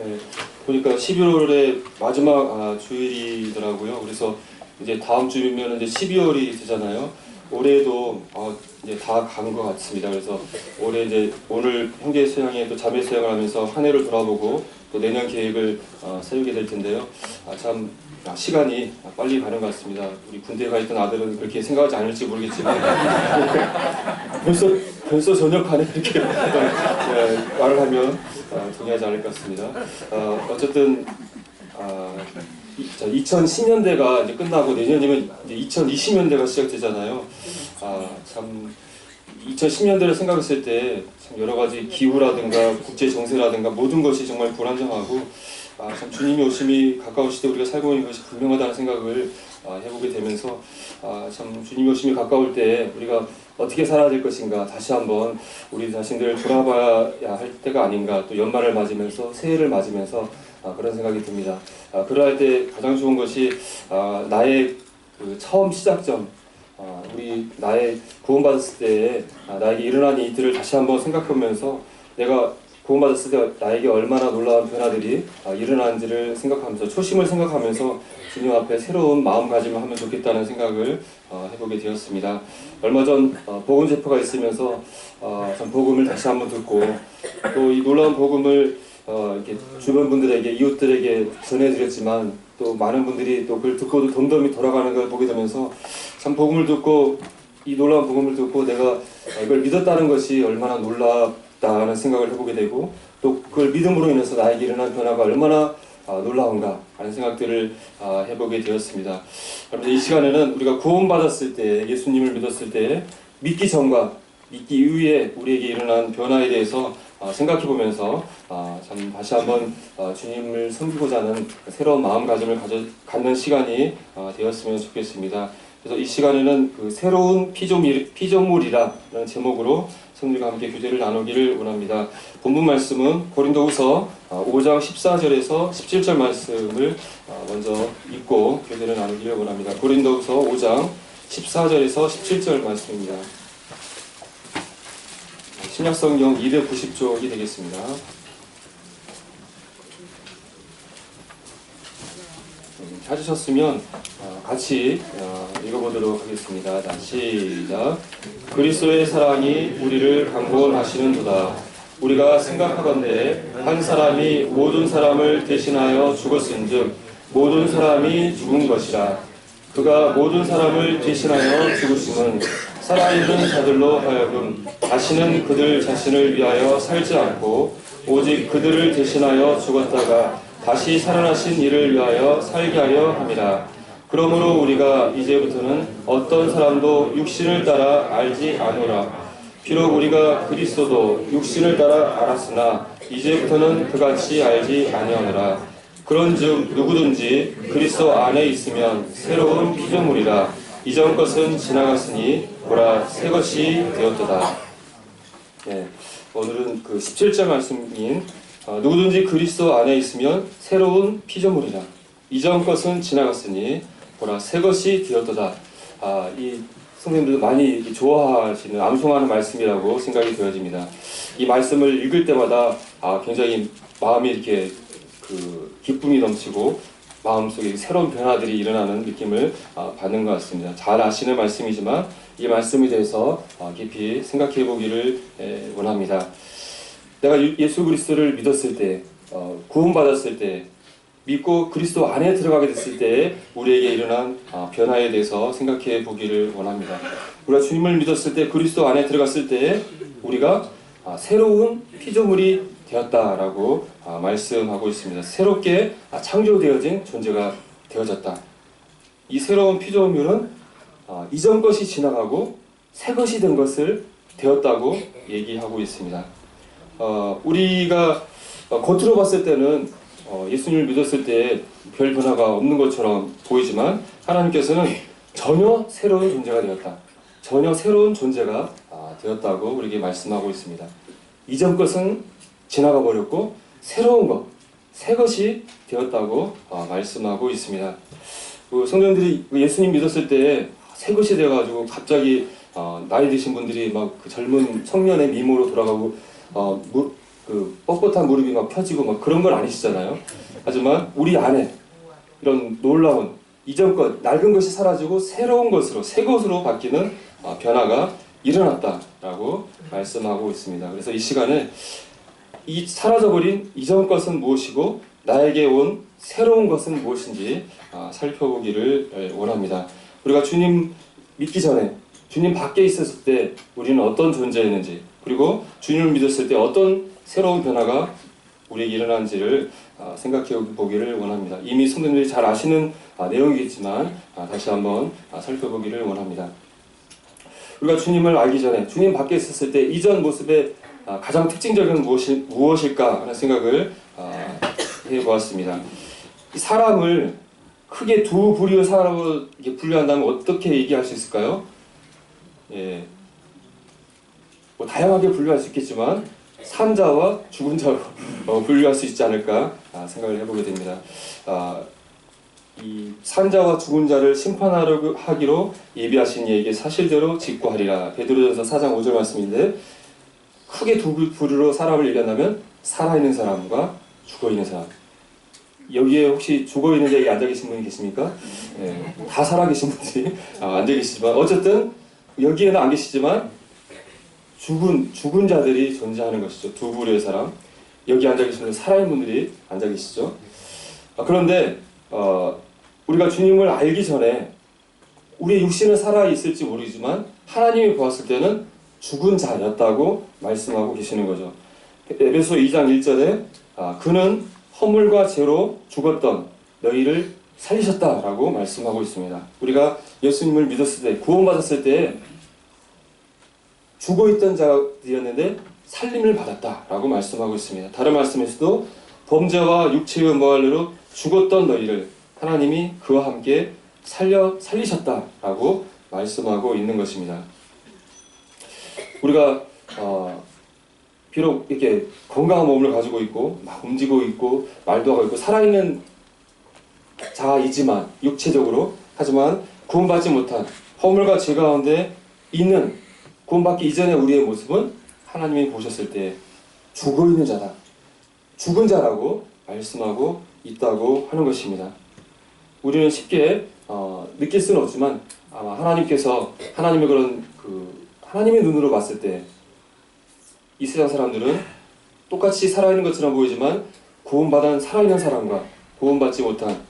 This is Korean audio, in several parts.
네, 보니까 11월의 마지막 주일이더라고요. 그래서 이제 다음 주면 이제 12월이 되잖아요. 올해도 이제 다 간 것 같습니다. 그래서 올해 이제 오늘 형제 수양회 또 자매 수양을 하면서 한 해를 돌아보고 또 내년 계획을 세우게 될 텐데요. 참 시간이 빨리 가는 것 같습니다. 우리 군대에 가 있던 아들은 그렇게 생각하지 않을지 모르겠지만 벌써 전역하네 이렇게 말을 하면 동의하지 않을 것 같습니다. 어쨌든 2010년대가 이제 끝나고 내년이면 이제 2020년대가 시작되잖아요. 참 2010년대를 생각했을 때 참 여러 가지 기후라든가 국제 정세라든가 모든 것이 정말 불안정하고 참 주님이 오심이 가까우실 때 우리가 살고 있는 것이 분명하다는 생각을 해보게 되면서 참 주님이 오심이 가까울 때 우리가 어떻게 살아야 될 것인가 다시 한번 우리 자신들을 돌아봐야 할 때가 아닌가, 또 연말을 맞으면서 새해를 맞으면서 그런 생각이 듭니다. 그럴 때 가장 좋은 것이 나의 그 처음 시작점, 우리 나의 구원받았을 때 나에게 일어난 일들을 다시 한번 생각하면서 내가 구원받았을 때 나에게 얼마나 놀라운 변화들이 일어나는지를 생각하면서 초심을 생각하면서 주님 앞에 새로운 마음가짐을 하면 좋겠다는 생각을 해보게 되었습니다. 얼마 전 복음 제포가 있으면서 참 복음을 다시 한번 듣고 또 이 놀라운 복음을 이렇게 주변 분들에게, 이웃들에게 전해드렸지만 또 많은 분들이 또 그걸 듣고도 덤덤히 돌아가는 걸 보게 되면서 참 복음을 듣고 이 놀라운 복음을 듣고 내가 이걸 믿었다는 것이 얼마나 놀랍다는 생각을 해보게 되고 또 그걸 믿음으로 인해서 나에게 일어난 변화가 얼마나 놀라운가 하는 생각들을 해보게 되었습니다. 그런데 이 시간에는 우리가 구원받았을 때, 예수님을 믿었을 때 믿기 전과 믿기 이후에 우리에게 일어난 변화에 대해서 생각해보면서 참 다시 한번 주님을 섬기고자 하는 새로운 마음가짐을 갖는 시간이 되었으면 좋겠습니다. 그래서 이 시간에는 그 새로운 피조물이라는 제목으로 성도들과 함께 교제를 나누기를 원합니다. 본문 말씀은 고린도후서 5장 14절에서 17절 말씀을 먼저 읽고 교제를 나누기를 원합니다. 고린도후서 5장 14절에서 17절 말씀입니다. 신약성경 290쪽이 되겠습니다. 찾으셨으면 같이 읽어보도록 하겠습니다. 자, 시작. 그리스도의 사랑이 우리를 강권하시는도다. 우리가 생각하건대 한 사람이 모든 사람을 대신하여 죽었은즉 모든 사람이 죽은 것이라. 그가 모든 사람을 대신하여 죽으심은 살아있는 자들로 하여금 다시는 그들 자신을 위하여 살지 않고 오직 그들을 대신하여 죽었다가 다시 살아나신 이를 위하여 살게 하려 함이라. 그러므로 우리가 이제부터는 어떤 사람도 육신을 따라 알지 아노라. 비록 우리가 그리스도도 육신을 따라 알았으나 이제부터는 그같이 알지 아니하노라. 그런즉 누구든지 그리스도 안에 있으면 새로운 피조물이라. 이전 것은 지나갔으니 보라 새 것이 되었도다. 네, 오늘은 그 17절 말씀인 누구든지 그리스도 안에 있으면 새로운 피조물이라. 이전 것은 지나갔으니 보라 새 것이 되었도다. 이 선생님들도 많이 좋아하시는 암송하는 말씀이라고 생각이 되어집니다. 이 말씀을 읽을 때마다 굉장히 마음이 이렇게 그 기쁨이 넘치고 마음속에 새로운 변화들이 일어나는 느낌을 받는 것 같습니다. 잘 아시는 말씀이지만 이 말씀에 대해서 깊이 생각해 보기를 원합니다. 내가 예수 그리스도를 믿었을 때, 구원받았을 때, 믿고 그리스도 안에 들어가게 됐을 때 우리에게 일어난 변화에 대해서 생각해 보기를 원합니다. 우리가 주님을 믿었을 때, 그리스도 안에 들어갔을 때 우리가 새로운 피조물이 되었다라고 말씀하고 있습니다. 새롭게 창조되어진 존재가 되어졌다. 이 새로운 피조물은 이전 것이 지나가고 새 것이 된 것을 되었다고 얘기하고 있습니다. 우리가 겉으로 봤을 때는 예수님을 믿었을 때 별 변화가 없는 것처럼 보이지만 하나님께서는 전혀 새로운 존재가 되었다. 전혀 새로운 존재가 되었다고 우리에게 말씀하고 있습니다. 이전 것은 지나가 버렸고 새로운 것, 새 것이 되었다고 말씀하고 있습니다. 성도님들이 예수님 믿었을 때 새 것이 되어가지고 갑자기 나이 드신 분들이 막 그 젊은 청년의 미모로 돌아가고 뻣뻣한 무릎이 막 펴지고 막 그런 건 아니시잖아요. 하지만 우리 안에 이런 놀라운 이전 것, 낡은 것이 사라지고 새로운 것으로, 새 것으로 바뀌는 변화가 일어났다라고 말씀하고 있습니다. 그래서 이 시간에 이 사라져버린 이전 것은 무엇이고 나에게 온 새로운 것은 무엇인지 살펴보기를 원합니다. 우리가 주님 믿기 전에 주님 밖에 있었을 때 우리는 어떤 존재였는지, 그리고 주님을 믿었을 때 어떤 새로운 변화가 우리에게 일어난지를 생각해 보기를 원합니다. 이미 성도님들이 잘 아시는 내용이겠지만 다시 한번 살펴보기를 원합니다. 우리가 주님을 알기 전에 주님 밖에 있었을 때 이전 모습의 가장 특징적인 무엇일까 하는 생각을 해보았습니다. 사람을 크게 두 부류의 사람으로 분류한다면 어떻게 얘기할 수 있을까요? 예, 뭐 다양하게 분류할 수 있겠지만 산자와 죽은 자로 분류할 수 있지 않을까 생각을 해보게 됩니다. 이 산자와 죽은 자를 심판하기로 예비하신 이에게 사실대로 직고하리라. 베드로전서 4장 5절 말씀인데, 크게 두 부류로 사람을 얘기한다면 살아있는 사람과 죽어있는 사람. 여기에 혹시 죽어있는 자에 앉아 계신 분이 계십니까? 네, 다 살아계신 분들이 앉아 계시지만 어쨌든 여기에는 안 계시지만 죽은 자들이 존재하는 것이죠. 두 부류의 사람. 여기 앉아 계시는 살아있는 분들이 앉아 계시죠. 그런데 우리가 주님을 알기 전에 우리의 육신은 살아있을지 모르지만 하나님이 보았을 때는 죽은 자였다고 말씀하고 계시는 거죠. 에베소 2장 1절에 그는 허물과 죄로 죽었던 너희를 살리셨다라고 말씀하고 있습니다. 우리가 예수님을 믿었을 때, 구원받았을 때 죽어있던 자들이었는데 살림을 받았다라고 말씀하고 있습니다. 다른 말씀에서도 범죄와 육체의 모할로 죽었던 너희를 하나님이 그와 함께 살리셨다라고 말씀하고 있는 것입니다. 우리가 비록 이렇게 건강한 몸을 가지고 있고 막 움직이고 있고 말도 하고 있고 살아있는 자이지만 육체적으로, 하지만 구원받지 못한 허물과 죄 가운데 있는 구원받기 이전의 우리의 모습은 하나님이 보셨을 때 죽어있는 자다, 죽은 자라고 말씀하고 있다고 하는 것입니다. 우리는 쉽게 느낄 수는 없지만 아마 하나님께서 하나님의 하나님의 눈으로 봤을 때 이 세상 사람들은 똑같이 살아있는 것처럼 보이지만 구원받은 살아있는 사람과 구원받지 못한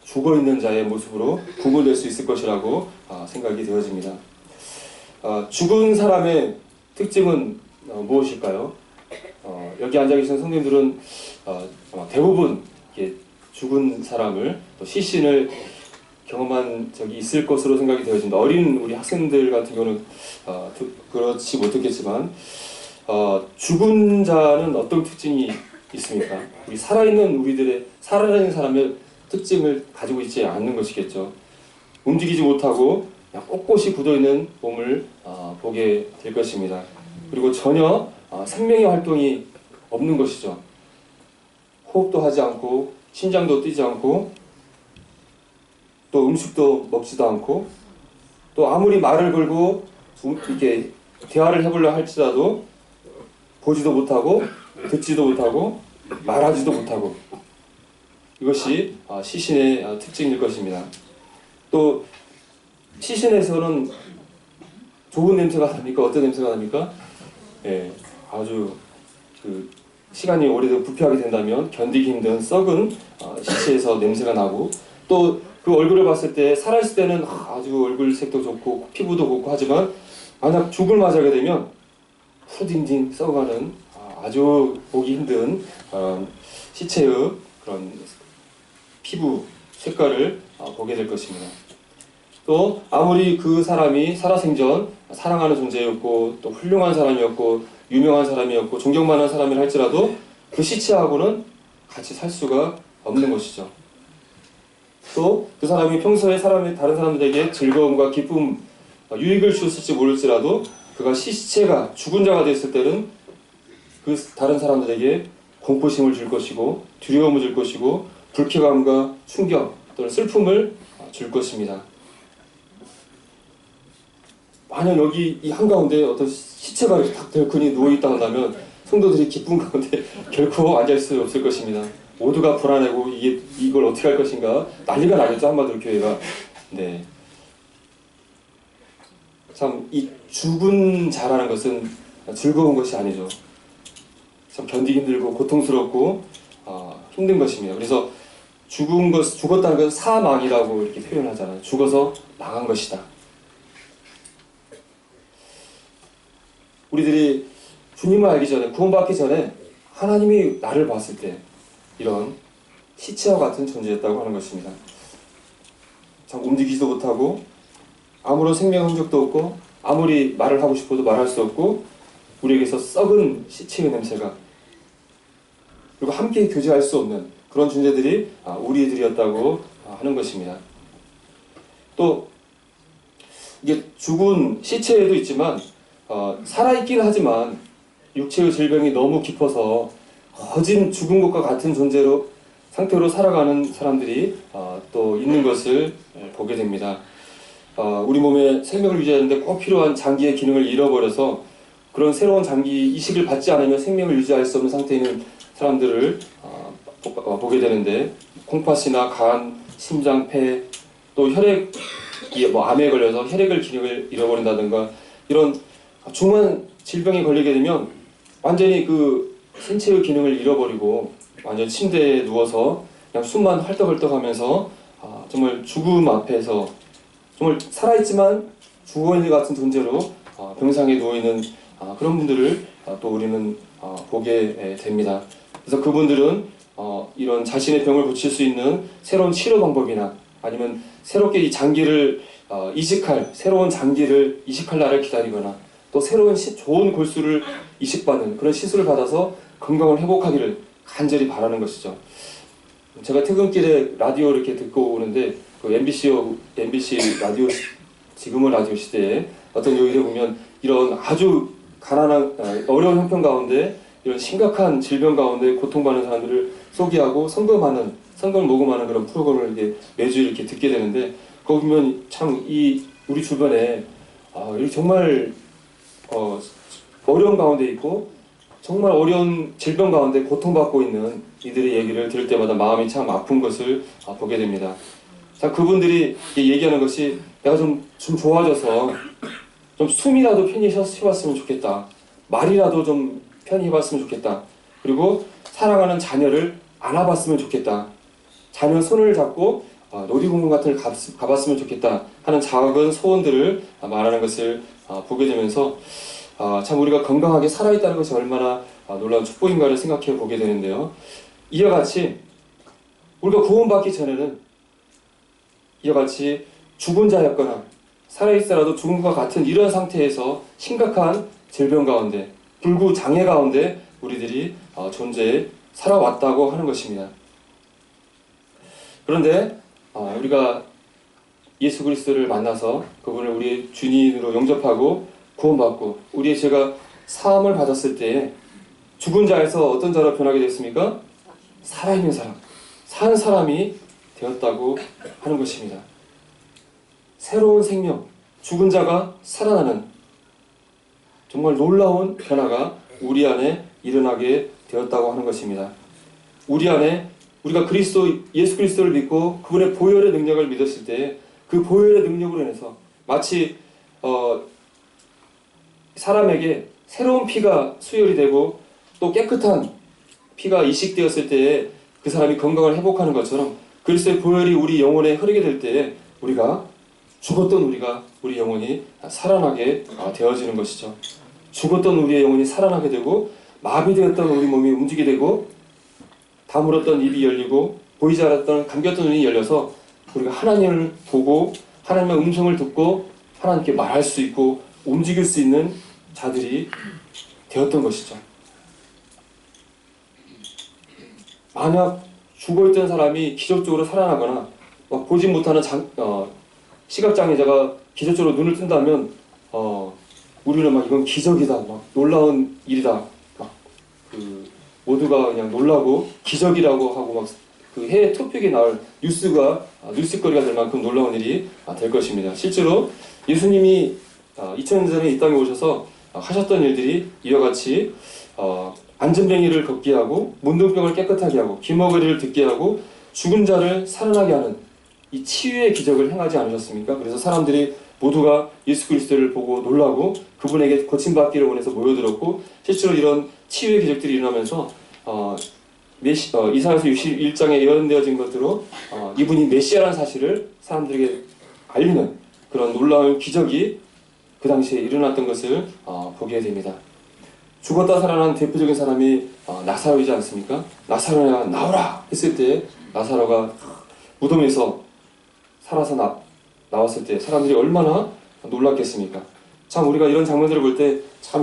죽어있는 자의 모습으로 구분될 수 있을 것이라고 생각이 되어집니다. 죽은 사람의 특징은 무엇일까요? 여기 앉아 계신 성도님들은 아마 대부분 죽은 사람을 또 시신을 경험한 적이 있을 것으로 생각이 되어집니다. 어린 우리 학생들 같은 경우는 그렇지 못했겠지만 죽은 자는 어떤 특징이 있습니까? 우리 살아있는 사람의 특징을 가지고 있지 않는 것이겠죠. 움직이지 못하고 그냥 꼿꼿이 굳어있는 몸을 보게 될 것입니다. 그리고 전혀 생명의 활동이 없는 것이죠. 호흡도 하지 않고 심장도 뛰지 않고 또 음식도 먹지도 않고 또 아무리 말을 걸고 이렇게 대화를 해보려 할지라도 보지도 못하고 듣지도 못하고 말하지도 못하고, 이것이 시신의 특징일 것입니다. 또 시신에서는 좋은 냄새가 납니까? 어떤 냄새가 납니까? 예, 아주 시간이 오래되고 부패하게 된다면 견디기 힘든 썩은 시체에서 냄새가 나고, 또 그 얼굴을 봤을 때 살아있을 때는 아주 얼굴 색도 좋고 피부도 좋고 하지만 만약 죽을 맞이하게 되면 푸딩딩 썩어가는 아주 보기 힘든 시체의 그런 피부 색깔을 보게 될 것입니다. 또 아무리 그 사람이 살아생전 사랑하는 존재였고 또 훌륭한 사람이었고 유명한 사람이었고 존경받는 사람이라 할지라도 그 시체하고는 같이 살 수가 없는 것이죠. 또 그 사람이 평소에 다른 사람들에게 즐거움과 기쁨, 유익을 주었을지 모를지라도 그가 시체가 죽은 자가 됐을 때는 그 다른 사람들에게 공포심을 줄 것이고 두려움을 줄 것이고 불쾌감과 충격 또는 슬픔을 줄 것입니다. 만약 여기 이 한가운데 어떤 시체가 이렇게 딱 덜큰이 누워있다 한다면 성도들이 기쁨 가운데 결코 앉을 수 없을 것입니다. 모두가 불안하고 이걸 어떻게 할 것인가 난리가 나겠죠. 한마디로 교회가. 네. 참 이 죽은 자라는 것은 즐거운 것이 아니죠. 참 견디기 힘들고 고통스럽고 힘든 것입니다. 그래서 죽었다는 것은 사망이라고 이렇게 표현하잖아요. 죽어서 망한 것이다. 우리들이 주님을 알기 전에, 구원받기 전에 하나님이 나를 봤을 때 이런 시체와 같은 존재였다고 하는 것입니다. 참 움직이지도 못하고 아무런 생명 흔적도 없고 아무리 말을 하고 싶어도 말할 수 없고 우리에게서 썩은 시체의 냄새가, 그리고 함께 교제할 수 없는 그런 존재들이 우리들이었다고 하는 것입니다. 또 이게 죽은 시체에도 있지만 살아있긴 하지만 육체의 질병이 너무 깊어서 거진 죽은 것과 같은 상태로 살아가는 사람들이 또 있는 것을 보게 됩니다. 우리 몸에 생명을 유지하는데 꼭 필요한 장기의 기능을 잃어버려서 그런 새로운 장기 이식을 받지 않으면 생명을 유지할 수 없는 상태에 있는 사람들을 보게 되는데, 콩팥이나 간, 심장, 폐, 또 혈액이 암에 걸려서 혈액을 기능을 잃어버린다든가 이런 중한 질병에 걸리게 되면 완전히 그 신체의 기능을 잃어버리고 완전 침대에 누워서 그냥 숨만 헐떡헐떡하면서 정말 죽음 앞에서 정말 살아있지만 죽어있는 같은 존재로 병상에 누워있는 그런 분들을 또 우리는 보게 됩니다. 그래서 그분들은 이런 자신의 병을 고칠 수 있는 새로운 치료 방법이나 아니면 새롭게 이 장기를 새로운 장기를 이식할 날을 기다리거나 또 새로운 좋은 골수를 이식받는 그런 시술을 받아서 건강을 회복하기를 간절히 바라는 것이죠. 제가 퇴근길에 라디오 이렇게 듣고 오는데 그 MBC 라디오, 지금은 라디오 시대에 어떤 요일에 보면 이런 아주 가난한 어려운 형편 가운데 이런 심각한 질병 가운데 고통받는 사람들을 소개하고 성금을 모금하는 그런 프로그램을 이렇게 매주 이렇게 듣게 되는데, 거기 보면 참 우리 주변에 이렇게 정말 어려운 가운데 있고 정말 어려운 질병 가운데 고통받고 있는 이들의 얘기를 들을 때마다 마음이 참 아픈 것을 보게 됩니다. 자, 그분들이 얘기하는 것이 내가 좀 좋아져서 좀 숨이라도 편히 쉬었으면 좋겠다. 말이라도 좀 편히 해봤으면 좋겠다. 그리고 사랑하는 자녀를 안아봤으면 좋겠다. 자녀 손을 잡고 놀이공원 같은 걸 가봤으면 좋겠다 하는 작은 소원들을 말하는 것을 보게 되면서 참 우리가 건강하게 살아있다는 것이 얼마나 놀라운 축복인가를 생각해 보게 되는데요. 이와 같이 우리가 구원받기 전에는 이와 같이 죽은 자였거나 살아있더라도 죽은 것과 같은 이런 상태에서 심각한 질병 가운데, 불구 장애 가운데 우리들이 존재해 살아왔다고 하는 것입니다. 그런데 우리가 예수 그리스도를 만나서 그분을 우리의 주님으로 영접하고 구원받고 우리의 죄가 사함을 받았을 때 죽은 자에서 어떤 자로 변하게 됐습니까? 살아있는 사람, 산 사람이 되었다고 하는 것입니다. 새로운 생명, 죽은 자가 살아나는 정말 놀라운 변화가 우리 안에 일어나게 되었다고 하는 것입니다. 우리 안에 우리가 예수 그리스도를 믿고 그분의 보혈의 능력을 믿었을 때 그 보혈의 능력으로 인해서 마치 사람에게 새로운 피가 수혈이 되고 또 깨끗한 피가 이식되었을 때에 그 사람이 건강을 회복하는 것처럼 그리스도의 보혈이 우리 영혼에 흐르게 될 때에 죽었던 우리 영혼이 살아나게 되어지는 것이죠. 죽었던 우리의 영혼이 살아나게 되고 마비되었던 우리 몸이 움직이게 되고 다물었던 입이 열리고 보이지 않았던 감겼던 눈이 열려서 우리가 하나님을 보고 하나님의 음성을 듣고 하나님께 말할 수 있고 움직일 수 있는 자들이 되었던 것이죠. 만약 죽어있던 사람이 기적적으로 살아나거나 보지 못하는 시각장애자가 기적적으로 눈을 뜬다면 우리는 이건 기적이다, 놀라운 일이다, 모두가 그냥 놀라고 기적이라고 하고 그 해외 토픽에 나올 뉴스거리가 될 만큼 놀라운 일이 될 것입니다. 실제로 예수님이 2000년 전에 이 땅에 오셔서 하셨던 일들이 이와 같이 안전뱅이를 걷게 하고 문둥병을 깨끗하게 하고 귀머거리를 듣게 하고 죽은 자를 살아나게 하는 이 치유의 기적을 행하지 않으셨습니까? 그래서 사람들이 모두가 예수 그리스도를 보고 놀라고 그분에게 고침받기를 원해서 모여들었고 실제로 이런 치유의 기적들이 일어나면서 이사야서 61장에 예언되어진 것대로 이분이 메시아라는 사실을 사람들에게 알리는 그런 놀라운 기적이 그 당시에 일어났던 것을 보게 됩니다. 죽었다 살아난 대표적인 사람이 나사로이지 않습니까? 나사로야 나오라 했을 때 나사로가 무덤에서 살아서 나왔을 때 사람들이 얼마나 놀랐겠습니까? 참 우리가 이런 장면들을 볼 때 참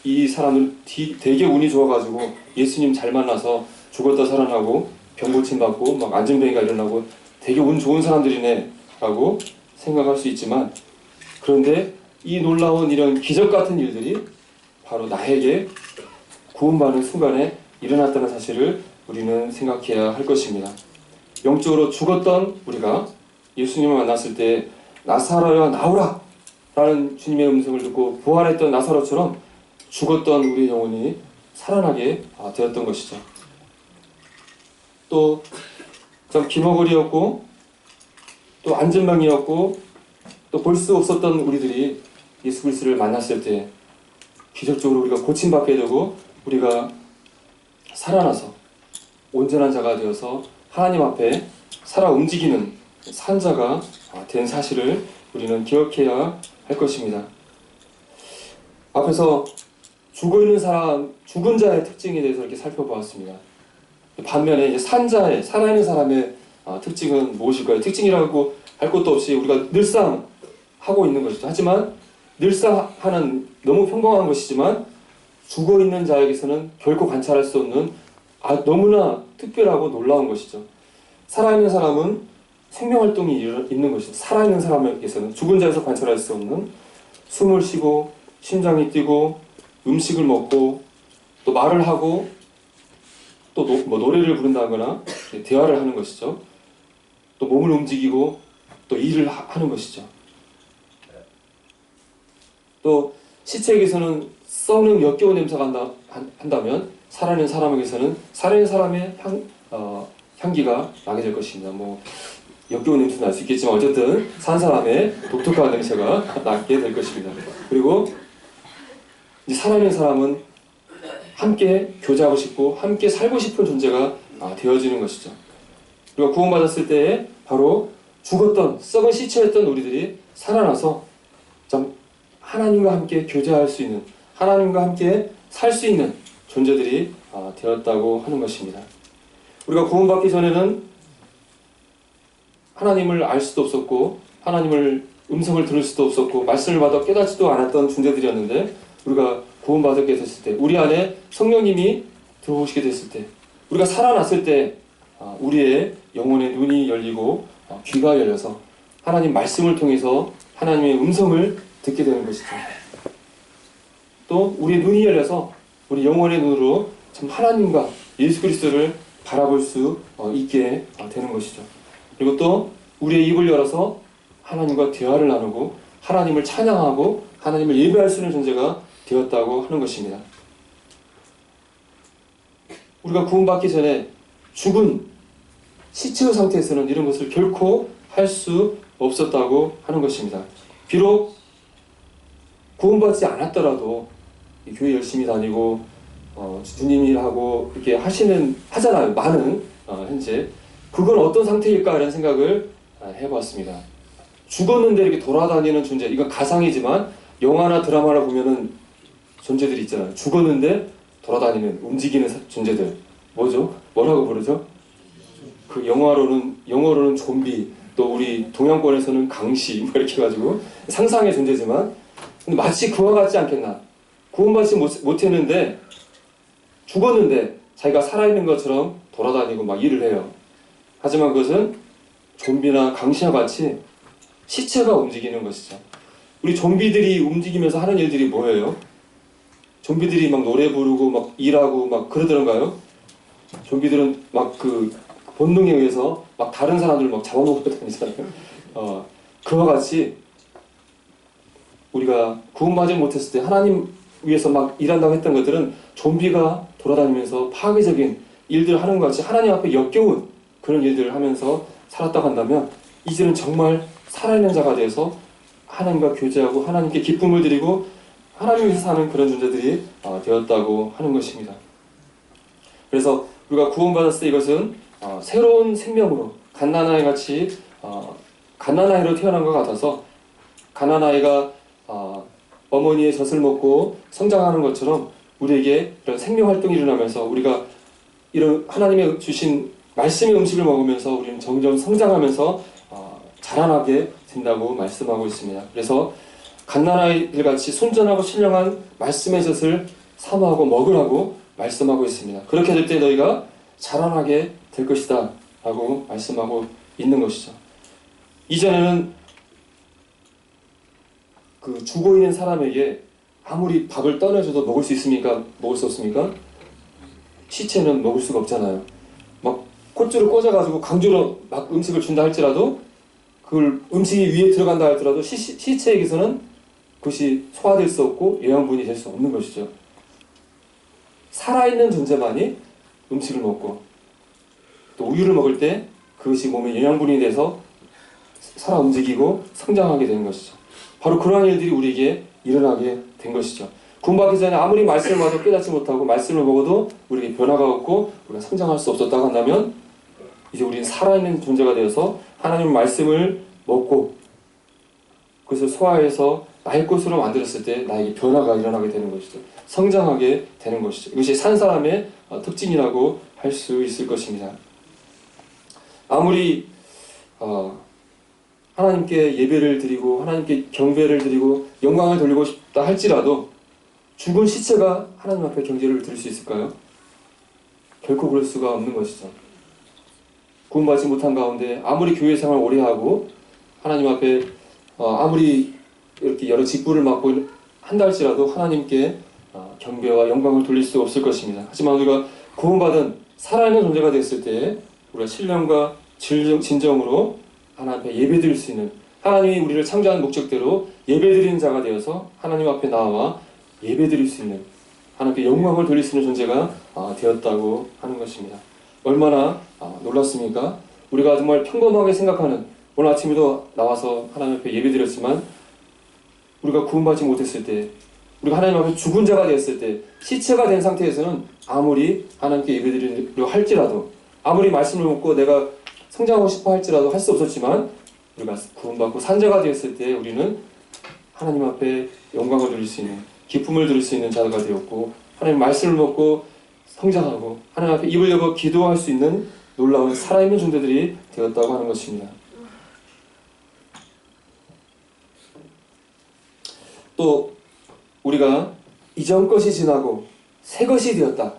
이 사람은 되게 운이 좋아가지고 예수님 잘 만나서 죽었다 살아나고 병 고침받고 막 안전뱅이가 일어나고 되게 운 좋은 사람들이네 라고 생각할 수 있지만 그런데 이 놀라운 이런 기적 같은 일들이 바로 나에게 구원받는 순간에 일어났다는 사실을 우리는 생각해야 할 것입니다. 영적으로 죽었던 우리가 예수님을 만났을 때 나사로야 나오라 라는 주님의 음성을 듣고 부활했던 나사로처럼 죽었던 우리의 영혼이 살아나게 되었던 것이죠. 또 좀 기머거리였고 또 안전망이었고 또 볼 수 없었던 우리들이 예수 그리스도를 만났을 때 기적적으로 우리가 고침받게 되고 우리가 살아나서 온전한 자가 되어서 하나님 앞에 살아 움직이는 산자가 된 사실을 우리는 기억해야 할 것입니다. 앞에서 죽어있는 사람, 죽은 자의 특징에 대해서 이렇게 살펴보았습니다. 반면에 이제 산자의, 살아있는 사람의 특징은 무엇일까요? 특징이라고 할 것도 없이 우리가 늘상 하고 있는 것이죠. 하지만 늘상 하는 너무 평범한 것이지만 죽어있는 자에게서는 결코 관찰할 수 없는 너무나 특별하고 놀라운 것이죠. 살아있는 사람은 생명활동이 있는 것이죠. 살아있는 사람에게서는 죽은 자에서 관찰할 수 없는 숨을 쉬고 심장이 뛰고 음식을 먹고 또 말을 하고 또 노래를 부른다거나 대화를 하는 것이죠. 또 몸을 움직이고 또 일을 하는 것이죠. 또 시체에게서는 썩는 역겨운 냄새가 한다면 살아있는 사람에게서는 살아있는 사람의 향기가 나게 될 것입니다. 역겨운 냄새도 날 수 있겠지만 어쨌든 산 사람의 독특한 냄새가 나게 될 것입니다. 그리고 이제 살아있는 사람은 함께 교제하고 싶고 함께 살고 싶은 존재가 되어지는 것이죠. 우리가 구원받았을 때에 바로 죽었던 썩은 시체였던 우리들이 살아나서 좀 하나님과 함께 교제할 수 있는 하나님과 함께 살 수 있는 존재들이 되었다고 하는 것입니다. 우리가 구원받기 전에는 하나님을 알 수도 없었고 하나님을 음성을 들을 수도 없었고 말씀을 받아 깨닫지도 않았던 존재들이었는데 우리가 구원받게 됐을 때 우리 안에 성령님이 들어오시게 됐을 때 우리가 살아났을 때 우리의 영혼의 눈이 열리고 귀가 열려서 하나님 말씀을 통해서 하나님의 음성을 듣게 되는 것이죠. 또 우리의 눈이 열려서 우리 영혼의 눈으로 참 하나님과 예수 그리스도를 바라볼 수 있게 되는 것이죠. 그리고 또 우리의 입을 열어서 하나님과 대화를 나누고 하나님을 찬양하고 하나님을 예배할 수 있는 존재가 되었다고 하는 것입니다. 우리가 구원받기 전에 죽은 시체의 상태에서는 이런 것을 결코 할 수 없었다고 하는 것입니다. 비록 구원받지 않았더라도 교회 열심히 다니고 주님 일하고 이렇게 하잖아요. 많은 현재 그건 어떤 상태일까라는 생각을 해봤습니다. 죽었는데 이렇게 돌아다니는 존재, 이건 가상이지만 영화나 드라마나 보면은 존재들이 있잖아요. 죽었는데 돌아다니는 움직이는 존재들 뭐죠? 뭐라고 부르죠? 그 영어로는 좀비, 또 우리 동양권에서는 강시 뭐 이렇게 해가지고 상상의 존재지만 근데 마치 그와 같지 않겠나? 구원받지 못했는데 죽었는데 자기가 살아있는 것처럼 돌아다니고 막 일을 해요. 하지만 그것은 좀비나 강시와 같이 시체가 움직이는 것이죠. 우리 좀비들이 움직이면서 하는 일들이 뭐예요? 좀비들이 막 노래 부르고 막 일하고 막 그러더런가요? 좀비들은 막 그 본능에 의해서 막 다른 사람들 막 잡아먹고 다니잖아요. 그와 같이 우리가 구원받지 못했을 때 하나님을 위해서 막 일한다고 했던 것들은 좀비가 돌아다니면서 파괴적인 일들을 하는 것 같이 하나님 앞에 역겨운 그런 일들을 하면서 살았다고 한다면, 이제는 정말 살아있는 자가 되어서 하나님과 교제하고 하나님께 기쁨을 드리고 하나님 위해서 사는 그런 존재들이 되었다고 하는 것입니다. 그래서 우리가 구원받았을 때 이것은 새로운 생명으로, 갓난아이 같이 갓난아이로 태어난 것 같아서, 갓난아이가 어머니의 젖을 먹고 성장하는 것처럼 우리에게 이런 생명활동이 일어나면서 우리가 이런 하나님의 주신 말씀의 음식을 먹으면서 우리는 점점 성장하면서 자라나게 된다고 말씀하고 있습니다. 그래서 갓난아이들 같이 순전하고 신령한 말씀의 젖을 사모하고 먹으라고 말씀하고 있습니다. 그렇게 될 때 너희가 자라나게 될 것이다 라고 말씀하고 있는 것이죠. 이전에는 그 죽어 있는 사람에게 아무리 밥을 떠내줘도 먹을 수 있습니까? 먹을 수 없습니까? 시체는 먹을 수가 없잖아요. 막 콧줄을 꽂아가지고 강제로 막 음식을 준다 할지라도, 그걸 음식이 위에 들어간다 할지라도 시체에게서는 그것이 소화될 수 없고 영양분이 될 수 없는 것이죠. 살아있는 존재만이 음식을 먹고 또 우유를 먹을 때 그것이 몸에 영양분이 돼서 살아 움직이고 성장하게 되는 것이죠. 바로 그러한 일들이 우리에게 일어나게 된 것이죠. 구원받기 전에 아무리 말씀을 봐도 깨닫지 못하고 말씀을 먹어도 우리에게 변화가 없고 우리가 성장할 수 없었다고 한다면, 이제 우리는 살아있는 존재가 되어서 하나님의 말씀을 먹고 그것을 소화해서 나의 것으로 만들었을 때 나에게 변화가 일어나게 되는 것이죠. 성장하게 되는 것이죠. 이것이 산 사람의 특징이라고 할 수 있을 것입니다. 아무리 하나님께 예배를 드리고 하나님께 경배를 드리고 영광을 돌리고 싶다 할지라도 죽은 시체가 하나님 앞에 경배를 드릴 수 있을까요? 결코 그럴 수가 없는 것이죠. 구원받지 못한 가운데 아무리 교회 생활 오래 하고 하나님 앞에 아무리 이렇게 여러 직분을 맡고 한다 할지라도 하나님께 경배와 영광을 돌릴 수 없을 것입니다. 하지만 우리가 구원받은 살아있는 존재가 됐을 때 우리가 신령과 진정으로 하나님 앞에 예배드릴 수 있는, 하나님이 우리를 창조한 목적대로 예배드리는 자가 되어서 하나님 앞에 나와 예배드릴 수 있는, 하나님께 영광을 돌릴 수 있는 존재가 되었다고 하는 것입니다. 얼마나 놀랐습니까? 우리가 정말 평범하게 생각하는, 오늘 아침에도 나와서 하나님 앞에 예배드렸지만 우리가 구원받지 못했을 때, 우리가 하나님 앞에 죽은 자가 되었을 때, 시체가 된 상태에서는 아무리 하나님께 예배드리려 할지라도, 아무리 말씀을 먹고 내가 성장하고 싶어 할지라도 할 수 없었지만, 우리가 구원받고 산자가 되었을 때 우리는 하나님 앞에 영광을 누릴 수 있는, 기쁨을 누릴 수 있는 자가 되었고, 하나님 말씀을 먹고 성장하고 하나님 앞에 입을 열고 기도할 수 있는 놀라운 살아있는 존재들이 되었다고 하는 것입니다. 또 우리가 이전 것이 지나고 새 것이 되었다,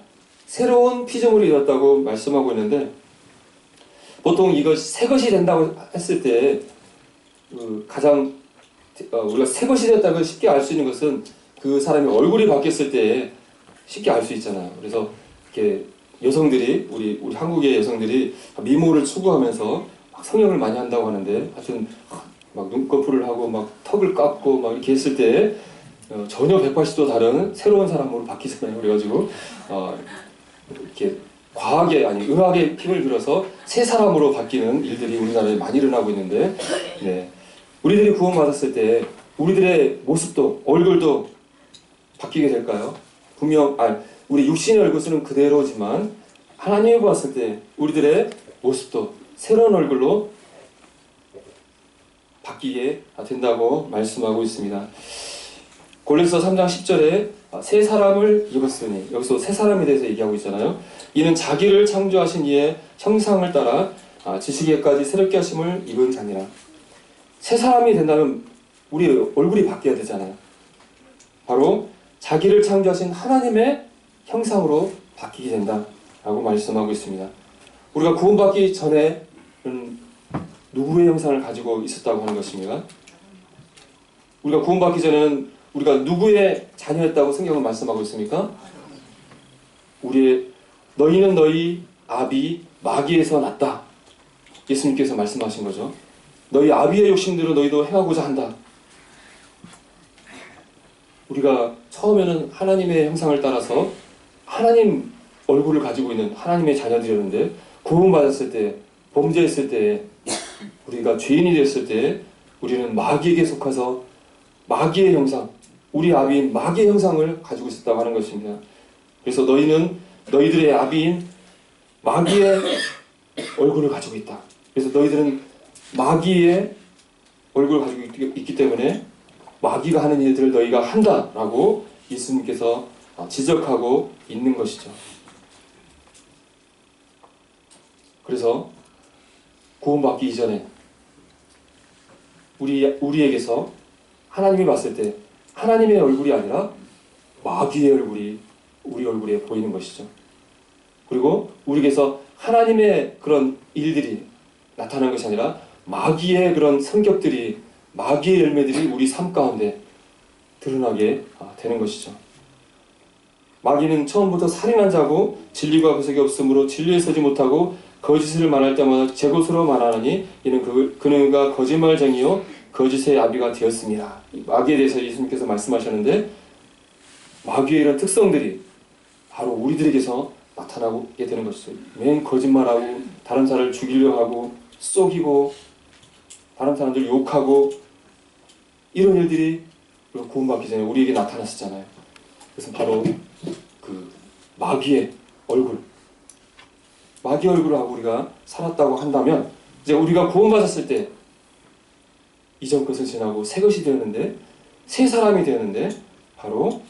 새로운 피조물이 되었다고 말씀하고 있는데, 보통 이것이 새 것이 된다고 했을 때 가장 우리가 새 것이 되었다고 쉽게 알 수 있는 것은 그 사람의 얼굴이 바뀌었을 때 쉽게 알 수 있잖아요. 그래서 이렇게 여성들이, 우리 한국의 여성들이 미모를 추구하면서 막 성형을 많이 한다고 하는데, 하여튼 막 눈꺼풀을 하고 막 턱을 깎고 막 이렇게 했을 때 전혀 180도 다른 새로운 사람으로 바뀌잖아요. 그래가지고 이렇게 과학의, 아니 의학의 힘을 빌어서 새 사람으로 바뀌는 일들이 우리나라에 많이 일어나고 있는데, 우리들이 구원받았을 때 우리들의 모습도 얼굴도 바뀌게 될까요? 분명 우리 육신의 얼굴은 그대로지만 하나님이 보았을 때 우리들의 모습도 새로운 얼굴로 바뀌게 된다고 말씀하고 있습니다. 골로새 3장 10절에 새 사람을 입었으니, 여기서 새 사람에 대해서 얘기하고 있잖아요. 이는 자기를 창조하신 이의 형상을 따라 지식에까지 새롭게 하심을 입은 자니라. 새 사람이 된다면 우리 얼굴이 바뀌어야 되잖아요. 바로 자기를 창조하신 하나님의 형상으로 바뀌게 된다라고 말씀하고 있습니다. 우리가 구원받기 전에는 누구의 형상을 가지고 있었다고 하는 것입니다. 우리가 구원받기 전에는 우리가 누구의 자녀였다고 성경은 말씀하고 있습니까? 너희는 너희 아비 마귀에서 났다, 예수님께서 말씀하신 거죠. 너희 아비의 욕심대로 너희도 행하고자 한다. 우리가 처음에는 하나님의 형상을 따라서 하나님 얼굴을 가지고 있는 하나님의 자녀들이었는데 구원받았을 때, 범죄했을 때, 우리가 죄인이 됐을 때 우리는 마귀에게 속해서 마귀의 형상, 우리 아비인 마귀의 형상을 가지고 있었다고 하는 것입니다. 그래서 너희는 너희들의 아비인 마귀의 얼굴을 가지고 있다. 그래서 너희들은 마귀의 얼굴을 가지고 있기 때문에 마귀가 하는 일들을 너희가 한다라고 예수님께서 지적하고 있는 것이죠. 그래서 구원받기 이전에 우리에게서 하나님이 봤을 때 하나님의 얼굴이 아니라 마귀의 얼굴이 우리 얼굴에 보이는 것이죠. 그리고 우리에게서 하나님의 그런 일들이 나타나는 것이 아니라 마귀의 그런 성격들이, 마귀의 열매들이 우리 삶 가운데 드러나게 되는 것이죠. 마귀는 처음부터 살인한 자고 진리가 구석이 없으므로 진리에 서지 못하고 거짓을 말할 때마다 제 것으로 말하느니 이는 그가 거짓말쟁이요 거짓의 아비가 되었습니다. 마귀에 대해서 예수님께서 말씀하셨는데 마귀의 이런 특성들이 바로 우리들에게서 나타나게 되는 것이죠. 맨 거짓말하고 다른 사람을 죽이려 하고 속이고 다른 사람들 욕하고 이런 일들이 구원받기 전에 우리에게 나타났었잖아요. 그래서 바로 그 마귀의 얼굴, 마귀의 얼굴을 하고 우리가 살았다고 한다면 이제 우리가 구원받았을 때 이전 것을 지나고 새 것이 되었는데 새 사람이 되었는데 바로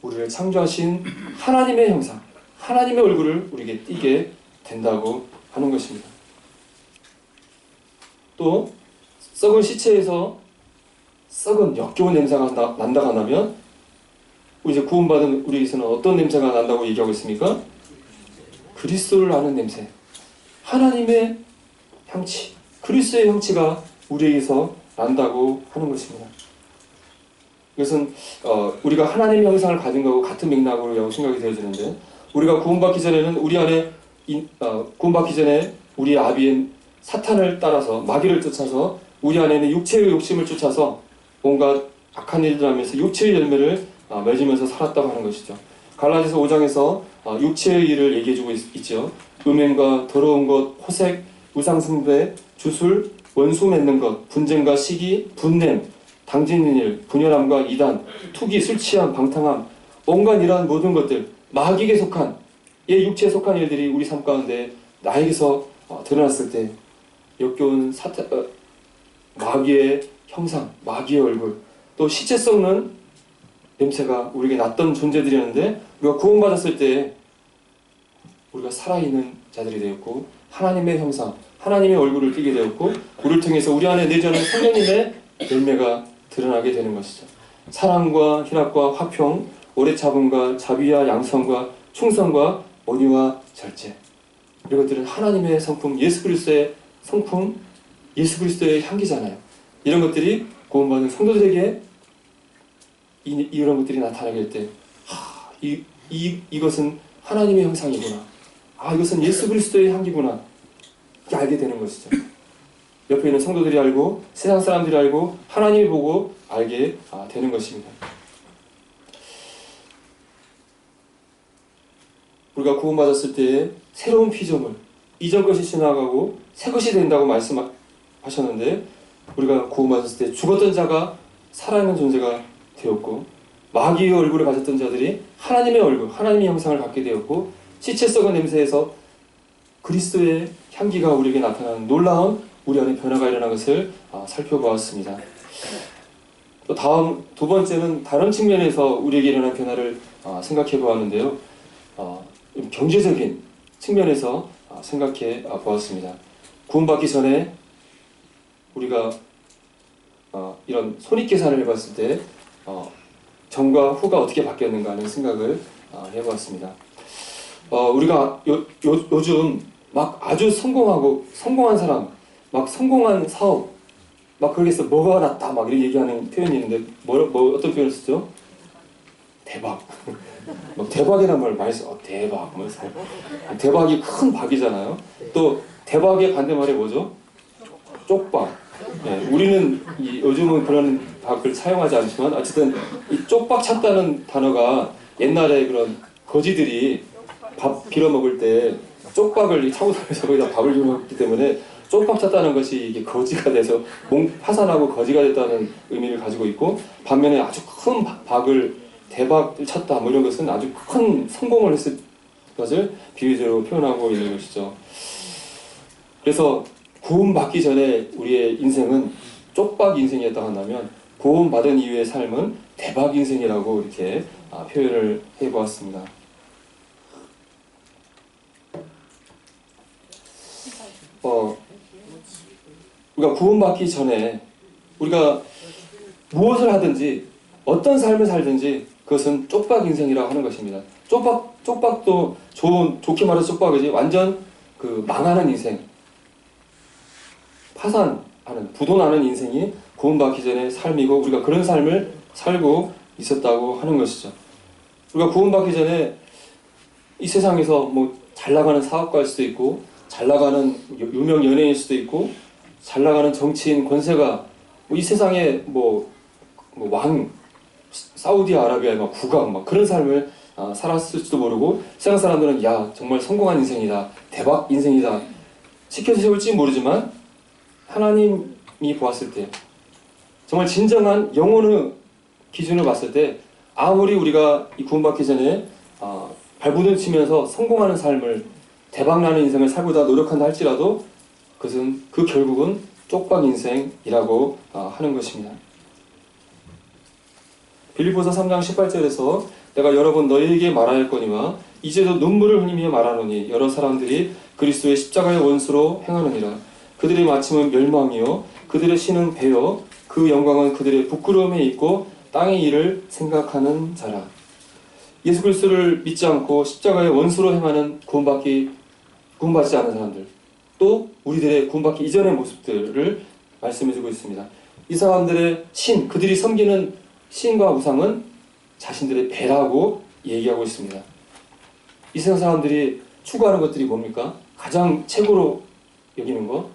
우리를 창조하신 하나님의 형상, 하나님의 얼굴을 우리에게 띄게 된다고 하는 것입니다. 또 썩은 시체에서 썩은 역겨운 냄새가 난다고 한다면 이제 구원받은 우리에게서는 어떤 냄새가 난다고 얘기하고 있습니까? 그리스도를 아는 냄새, 하나님의 향취, 그리스도의 향취가 우리에게서 난다고 하는 것입니다. 이것은 우리가 하나님의 형상을 가진 것과 같은 맥락으로 생각이 되어지는데 우리가 구원받기 전에는 우리 안에 구원받기 전에 우리의 아비인 사탄을 따라서 마귀를 쫓아서 우리 안에는 육체의 욕심을 쫓아서 온갖 악한 일들 하면서 육체의 열매를 맺으면서 살았다고 하는 것이죠. 갈라디아서 5장에서 육체의 일을 얘기해주고 있죠. 음행과 더러운 것, 호색, 우상숭배, 주술, 원수 맺는 것, 분쟁과 시기, 분냄, 당지는 일, 분열함과 이단, 투기, 술 취함, 방탕함, 온갖 이러한 모든 것들, 마귀에게 속한, 육체에 속한 일들이 우리 삶 가운데 나에게서 드러났을 때 역겨운 마귀의 형상, 마귀의 얼굴, 또 시체 썩는 냄새가 우리에게 났던 존재들이었는데 우리가 구원받았을 때 우리가 살아있는 자들이 되었고 하나님의 형상, 하나님의 얼굴을 띠게 되었고 우리를 통해서 우리 안에 내재하는 성령님의 열매가 드러나게 되는 것이죠. 사랑과 희락과 화평, 오래 참음과 자비와 양성과 충성과 온유와 절제, 이런 것들은 하나님의 성품, 예수 그리스도의 성품, 예수 그리스도의 향기잖아요. 이런 것들이 구원받은 성도들에게 이런 것들이 나타나게 될 때 이것은 하나님의 형상이구나, 이것은 예수 그리스도의 향기구나, 이렇게 알게 되는 것이죠. 옆에 있는 성도들이 알고 세상 사람들이 알고 하나님이 보고 알게 되는 것입니다. 우리가 구원받았을 때 새로운 피조물, 이전 것이 지나가고 새 것이 된다고 말씀하셨는데 우리가 구원받았을 때 죽었던 자가 살아있는 존재가 되었고 마귀의 얼굴을 가졌던 자들이 하나님의 얼굴, 하나님의 형상을 갖게 되었고 시체 썩은 냄새에서 그리스도의 향기가 우리에게 나타나는 놀라운 우리 안에 변화가 일어난 것을 살펴보았습니다. 또 두 번째는 다른 측면에서 우리에게 일어난 변화를 생각해 보았는데요. 경제적인 측면에서 생각해 보았습니다. 구원받기 전에 우리가 이런 손익계산을 해봤을 때 전과 후가 어떻게 바뀌었는가 하는 생각을 해보았습니다. 우리가 요즘 막 아주 성공한 사람, 막 성공한 사업, 막 거기서 뭐가 났다 막 이렇게 얘기하는 표현이 있는데 어떤 표현을 쓰죠? 대박. 막 대박이라는 말 많이 써. 대박. 대박이 큰 박이잖아요. 또 대박의 반대말이 뭐죠? 쪽박. 네, 우리는 요즘은 그런 박을 사용하지 않지만 어쨌든 이 쪽박 찼다는 단어가 옛날에 그런 거지들이 밥 빌어 먹을 때 쪽박을 차고 다니면서 거기다 밥을 빌어 먹기 때문에 쪽박 찼다는 것이 이게 거지가 돼서 파산하고 거지가 됐다는 의미를 가지고 있고, 반면에 아주 큰 박을 대박을 쳤다 뭐 이런 것은 아주 큰 성공을 했을 것을 비유적으로 표현하고 있는 것이죠. 그래서 구원받기 전에 우리의 인생은 쪽박 인생이었다 한다면 구원받은 이후의 삶은 대박 인생이라고 이렇게 표현을 해보았습니다. 우리가 구원받기 전에 우리가 무엇을 하든지 어떤 삶을 살든지 그것은 쪽박 인생이라고 하는 것입니다. 쪽박도 좋게 말해서 쪽박이지 완전 그 망하는 인생, 파산하는, 부도나는 인생이 구원받기 전의 삶이고 우리가 그런 삶을 살고 있었다고 하는 것이죠. 우리가 구원받기 전에 이 세상에서 뭐 잘 나가는 사업가일 수도 있고 잘 나가는 유명 연예인일 수도 있고 잘 나가는 정치인, 권세가 뭐 이 세상에 왕, 사우디아라비아의 막 국왕 막 그런 삶을 살았을지도 모르고 세상 사람들은 야 정말 성공한 인생이다, 대박 인생이다 시켜서 세울지 모르지만 하나님이 보았을 때 정말 진정한 영혼의 기준을 봤을 때 아무리 우리가 이 구원받기 전에 발부둥치면서 성공하는 삶을 대박나는 인생을 살고자 노력한다 할지라도 그것은 그 결국은 쪽박 인생이라고 하는 것입니다. 빌립보서 3장 18절에서 내가 여러 번 너희에게 말하였거니와 이제도 눈물을 흘리며 말하노니 여러 사람들이 그리스도의 십자가의 원수로 행하느니라. 그들의 마침은 멸망이요 그들의 신은 배요 그 영광은 그들의 부끄러움에 있고 땅의 일을 생각하는 자라. 예수 그리스도를 믿지 않고 십자가의 원수로 행하는 구원받지 않은 사람들, 또 우리들의 구원받기 이전의 모습들을 말씀해주고 있습니다. 이 사람들의 신, 그들이 섬기는 신과 우상은 자신들의 배라고 얘기하고 있습니다. 이 세상 사람들이 추구하는 것들이 뭡니까? 가장 최고로 여기는 거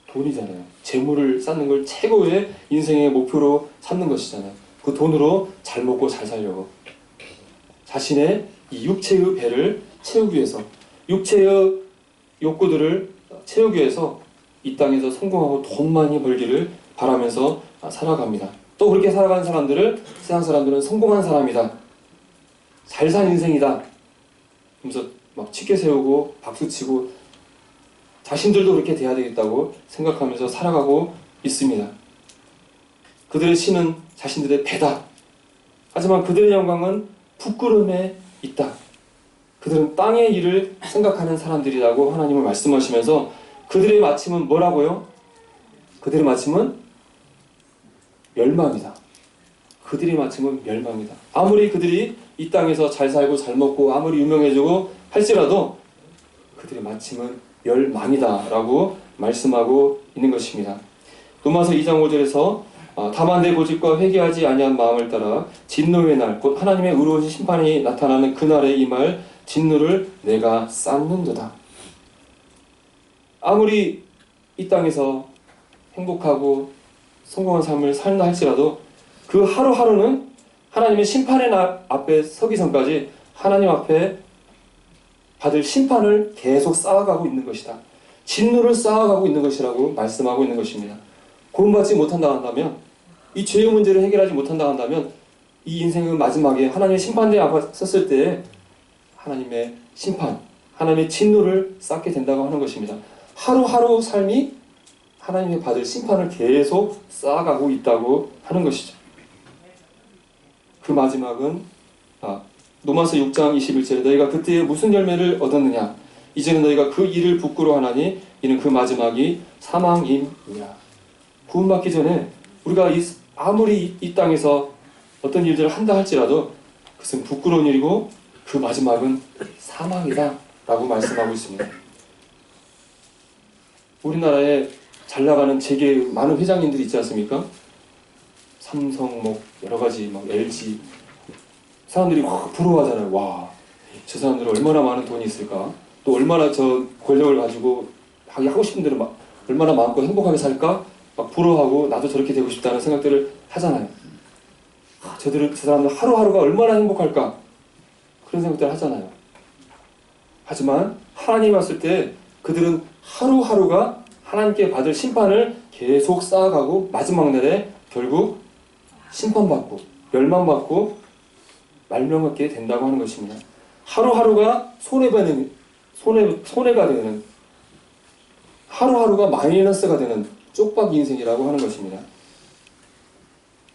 돈이잖아요. 재물을 쌓는 걸 최고의 인생의 목표로 삼는 것이잖아요. 그 돈으로 잘 먹고 잘 살려고 자신의 이 육체의 배를 채우기 위해서, 육체의 욕구들을 채우기 위해서 이 땅에서 성공하고 돈 많이 벌기를 바라면서 살아갑니다. 또 그렇게 살아가는 사람들을 세상 사람들은 성공한 사람이다, 잘 산 인생이다 하면서 막 치켜 세우고 박수치고 자신들도 그렇게 돼야 되겠다고 생각하면서 살아가고 있습니다. 그들의 신은 자신들의 배다. 하지만 그들의 영광은 부끄러움에 있다. 그들은 땅의 일을 생각하는 사람들이라고 하나님은 말씀하시면서 그들의 마침은 뭐라고요? 그들의 마침은 멸망이다. 그들의 마침은 멸망이다. 아무리 그들이 이 땅에서 잘 살고 잘 먹고 아무리 유명해지고 할지라도 그들의 마침은 멸망이다 라고 말씀하고 있는 것입니다. 로마서 2장 5절에서 다만 내 고집과 회개하지 아니한 마음을 따라 진노의 날 곧 하나님의 의로우신 심판이 나타나는 그날에 임할 진노를 내가 쌓는도다. 아무리 이 땅에서 행복하고 성공한 삶을 산다 할지라도 그 하루하루는 하나님의 심판의 날 앞에 서기 전까지 하나님 앞에 받을 심판을 계속 쌓아가고 있는 것이다. 진노를 쌓아가고 있는 것이라고 말씀하고 있는 것입니다. 구원받지 못한다 한다면, 이 죄의 문제를 해결하지 못한다 한다면 이 인생은 마지막에 하나님의 심판대에 앞에 섰을 때 하나님의 심판, 하나님의 진노를 쌓게 된다고 하는 것입니다. 하루하루 삶이 하나님의 받을 심판을 계속 쌓아가고 있다고 하는 것이죠. 그 마지막은 로마서 6장 21절에 너희가 그때에 무슨 열매를 얻었느냐 이제는 너희가 그 일을 부끄러워하나니 이는 그 마지막이 사망임이라. 구원받기 전에 우리가 아무리 이 땅에서 어떤 일들을 한다 할지라도 그것은 부끄러운 일이고 그 마지막은 사망이다 라고 말씀하고 있습니다. 우리나라에 잘 나가는 재계 많은 회장님들이 있지 않습니까? 삼성, 뭐 여러가지 막 LG 사람들이 확 부러워하잖아요. 와, 저 사람들은 얼마나 많은 돈이 있을까? 또 얼마나 저 권력을 가지고 하고 싶은 대로 막 얼마나 마음껏 행복하게 살까? 막 부러워하고 나도 저렇게 되고 싶다는 생각들을 하잖아요. 저 사람들 하루하루가 얼마나 행복할까? 그런 생각들을 하잖아요. 하지만 하나님 왔을 때 그들은 하루하루가 하나님께 받을 심판을 계속 쌓아가고 마지막 날에 결국 심판받고 멸망받고 말명받게 된다고 하는 것입니다. 하루하루가 손해가 되는, 하루하루가 마이너스가 되는 쪽박 인생이라고 하는 것입니다.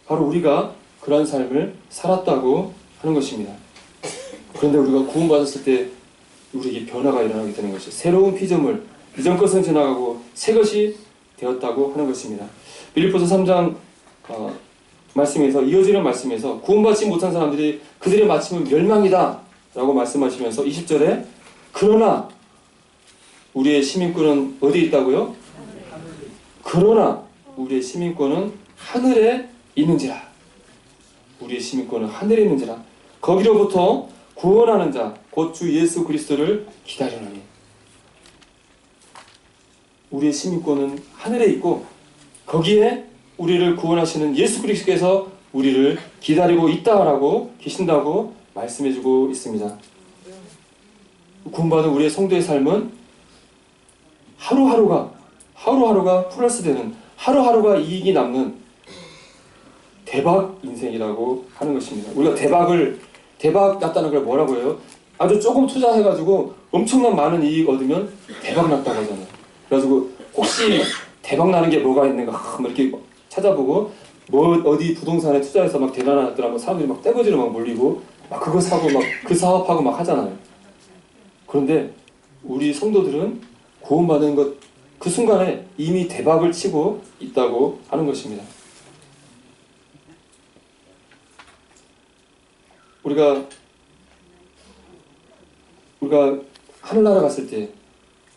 바로 우리가 그런 삶을 살았다고 하는 것입니다. 그런데 우리가 구원받았을 때 우리에게 변화가 일어나게 되는 것이, 새로운 피조물, 이전 것은 지나가고 새 것이 되었다고 하는 것입니다. 빌립보서 3장 말씀에서, 이어지는 말씀에서 구원받지 못한 사람들이 그들의 마침은 멸망이다 라고 말씀하시면서 20절에 그러나 우리의 시민권은 어디에 있다고요? 그러나 우리의 시민권은 하늘에 있는지라. 우리의 시민권은 하늘에 있는지라. 거기로부터 구원하는 자 곧 주 예수 그리스도를 기다리노니. 우리의 시민권은 하늘에 있고 거기에 우리를 구원하시는 예수 그리스도께서 우리를 기다리고 있다라고 계신다고 말씀해주고 있습니다. 구원받은 우리의 성도의 삶은 하루하루가 플러스되는, 하루하루가 이익이 남는 대박 인생이라고 하는 것입니다. 우리가 대박 났다는 걸 뭐라고 해요? 아주 조금 투자해가지고 엄청난 많은 이익 얻으면 대박 났다고 하잖아요. 그래가지고 혹시 대박 나는 게 뭐가 있는가 막 이렇게 찾아보고 뭐 어디 부동산에 투자해서 막 대단하더라고 사람들이 막 떼거지로 막 몰리고 막 그거 사고 막 그 사업하고 막 하잖아요. 그런데 우리 성도들은 구원받은 것 그 순간에 이미 대박을 치고 있다고 하는 것입니다. 우리가 하늘나라 갔을 때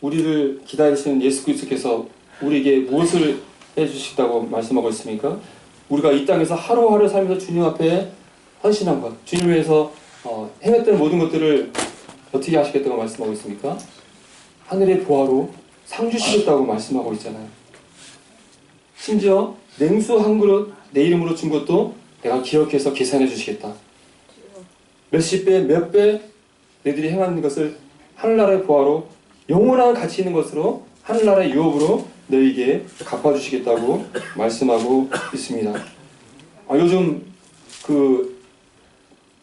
우리를 기다리시는 예수 그리스도께서 우리에게 무엇을 해주시다고 말씀하고 있습니까? 우리가 이 땅에서 하루하루 살면서 주님 앞에 헌신한 것, 주님을 위해서 행했던 모든 것들을 어떻게 하시겠다고 말씀하고 있습니까? 하늘의 보화로 상 주시겠다고 말씀하고 있잖아요. 심지어 냉수 한 그릇 내 이름으로 준 것도 내가 기억해서 계산해 주시겠다. 몇십 배, 몇 배 너희들이 행하는 것을 하늘나라의 보화로, 영원한 가치 있는 것으로, 하늘나라의 유업으로 너희에게 갚아주시겠다고 말씀하고 있습니다. 요즘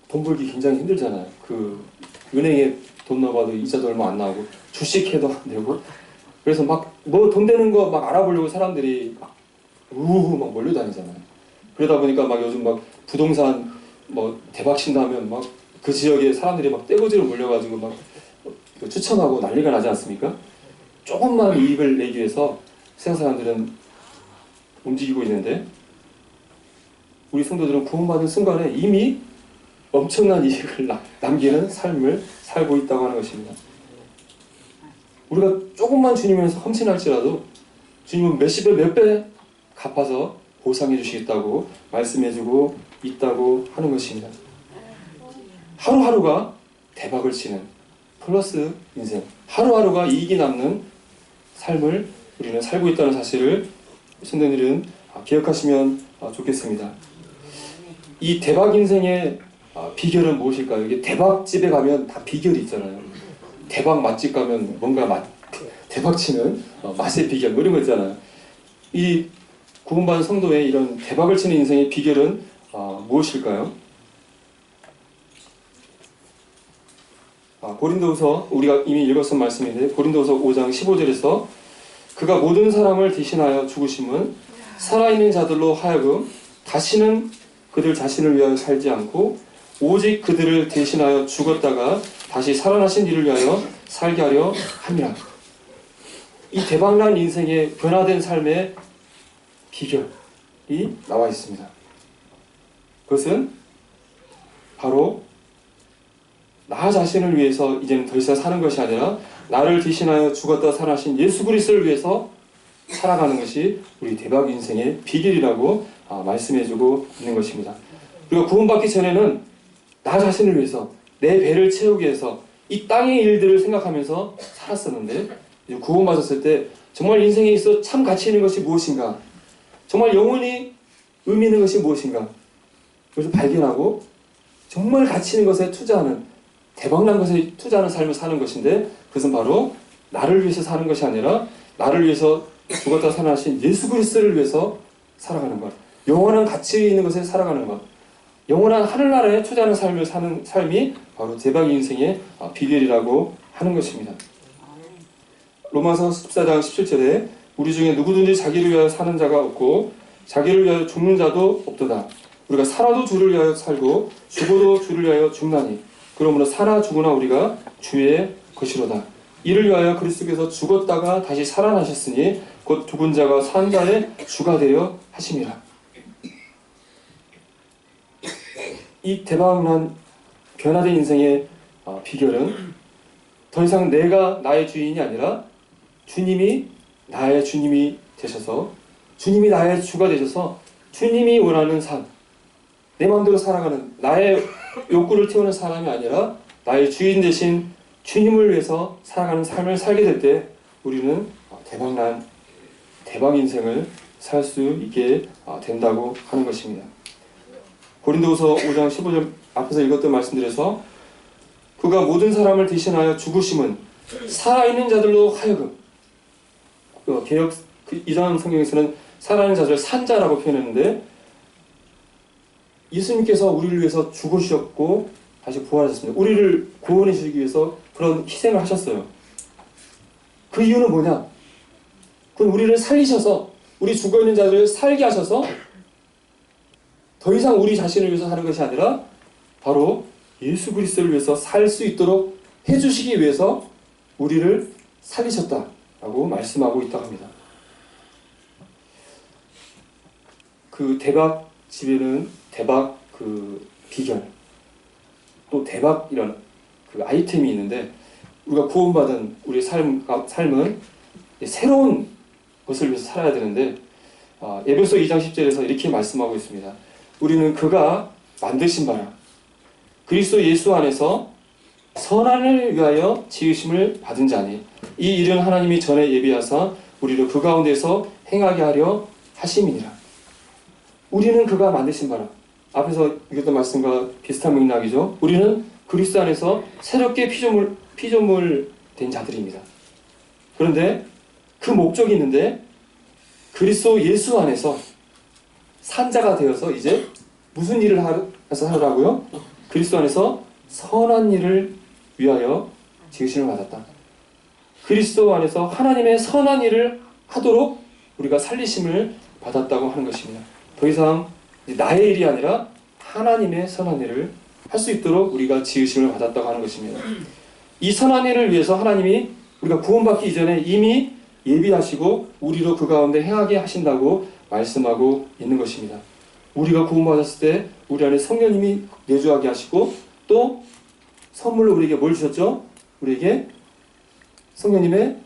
돈 벌기 굉장히 힘들잖아요. 은행에 돈 넣어봐도 이자도 얼마 안 나오고 주식해도 안 되고, 그래서 막 뭐 돈 되는 거 막 알아보려고 사람들이 막 몰려다니잖아요. 그러다 보니까 막 요즘 막 부동산 뭐 대박 친다면 막 그 지역에 사람들이 막 떼거지로 몰려가지고 막 추천하고 난리가 나지 않습니까? 조금만 이익을 내기 위해서 세상 사람들은 움직이고 있는데, 우리 성도들은 구원받은 순간에 이미 엄청난 이익을 남기는 삶을 살고 있다고 하는 것입니다. 우리가 조금만 주님 위해서 헌신할지라도 주님은 몇십 배, 몇 배 갚아서 보상해 주시겠다고 말씀해주고 있다고 하는 것입니다. 하루하루가 대박을 치는 플러스 인생, 하루하루가 이익이 남는 삶을 우리는 살고 있다는 사실을 성도님들은 기억하시면 좋겠습니다. 이 대박 인생의 비결은 무엇일까요? 이게 대박집에 가면 다 비결이 있잖아요. 대박 맛집 가면 뭔가 대박치는 맛의 비결 뭐 이런 거 있잖아요. 이 구원받은 성도의 이런 대박을 치는 인생의 비결은 무엇일까요? 고린도후서, 우리가 이미 읽었던 말씀인데 고린도후서 5장 15절에서 그가 모든 사람을 대신하여 죽으심은 살아있는 자들로 하여금 다시는 그들 자신을 위하여 살지 않고 오직 그들을 대신하여 죽었다가 다시 살아나신 이를 위하여 살게 하려 함이라. 이 대박난 인생의 변화된 삶의 비결이 나와 있습니다. 그것은 바로 나 자신을 위해서 이제는 더 이상 사는 것이 아니라 나를 대신하여 죽었다 살아나신 예수 그리스도를 위해서 살아가는 것이 우리 대박 인생의 비결이라고 말씀해주고 있는 것입니다. 우리가 구원받기 전에는 나 자신을 위해서, 내 배를 채우기 위해서 이 땅의 일들을 생각하면서 살았었는데, 구원받았을 때 정말 인생에 있어 참 가치 있는 것이 무엇인가, 정말 영원히 의미 있는 것이 무엇인가? 그것을 발견하고 정말 가치 있는 것에 투자하는, 대박난 것에 투자하는 삶을 사는 것인데, 그것은 바로 나를 위해서 사는 것이 아니라 나를 위해서 죽었다 살아나신 예수 그리스도를 위해서 살아가는 것, 영원한 가치 있는 것에 살아가는 것, 영원한 하늘나라에 투자하는 삶을 사는 삶이 바로 대박 인생의 비결이라고 하는 것입니다. 로마서 14장 17절에 우리 중에 누구든지 자기를 위하여 사는 자가 없고 자기를 위하여 죽는 자도 없도다. 우리가 살아도 주를 위하여 살고 죽어도 주를 위하여 죽나니 그러므로 살아 죽으나 우리가 주의 것이로다. 이를 위하여 그리스도께서 죽었다가 다시 살아나셨으니 곧 죽은 자가 산 자의 주가 되려 하심이라. 이 대박난 변화된 인생의 비결은 더 이상 내가 나의 주인이 아니라 주님이 나의 주님이 되셔서, 주님이 나의 주가 되셔서 주님이 원하는 삶, 내 마음대로 살아가는, 나의 욕구를 태우는 사람이 아니라 나의 주인 되신 주님을 위해서 살아가는 삶을 살게 될 때 우리는 대박난 대박 인생을 살 수 있게 된다고 하는 것입니다. 고린도후서 5장 15절 앞에서 읽었던 말씀드려서, 그가 모든 사람을 대신하여 죽으심은 살아있는 자들로 하여금, 개역 이전 성경에서는 살아있는 자들을 산자라고 표현했는데, 예수님께서 우리를 위해서 죽으셨고 다시 부활하셨습니다. 우리를 구원해 주시기 위해서 그런 희생을 하셨어요. 그 이유는 뭐냐? 그건 우리를 살리셔서, 우리 죽어있는 자들을 살게 하셔서 더 이상 우리 자신을 위해서 사는 것이 아니라 바로 예수 그리스도를 위해서 살 수 있도록 해주시기 위해서 우리를 살리셨다라고 말씀하고 있다고 합니다. 그 대박 집에는 대박 그 비결, 또 대박 이런 그 아이템이 있는데, 우리가 구원받은 우리의 삶은 새로운 것을 위해서 살아야 되는데, 에베소 2장 10절에서 이렇게 말씀하고 있습니다. 우리는 그가 만드신 바라 그리스도 예수 안에서 선한을 위하여 지으심을 받은 자니 이 일은 하나님이 전에 예비하사 우리를 그 가운데서 행하게 하려 하심이니라. 우리는 그가 만드신 바라. 앞에서 읽었던 말씀과 비슷한 맥락이죠. 우리는 그리스도 안에서 새롭게 피조물 된 자들입니다. 그런데 그 목적이 있는데, 그리스도 예수 안에서 산자가 되어서 이제 무슨 일을 해서 하라고요? 그리스도 안에서 선한 일을 위하여 지으심을 받았다. 그리스도 안에서 하나님의 선한 일을 하도록 우리가 살리심을 받았다고 하는 것입니다. 더 이상 나의 일이 아니라 하나님의 선한 일을 할 수 있도록 우리가 지으심을 받았다고 하는 것입니다. 이 선한 일을 위해서 하나님이 우리가 구원받기 이전에 이미 예비하시고 우리로 그 가운데 행하게 하신다고 말씀하고 있는 것입니다. 우리가 구원받았을 때 우리 안에 성령님이 내주하게 하시고, 또 선물로 우리에게 뭘 주셨죠? 우리에게 성령님의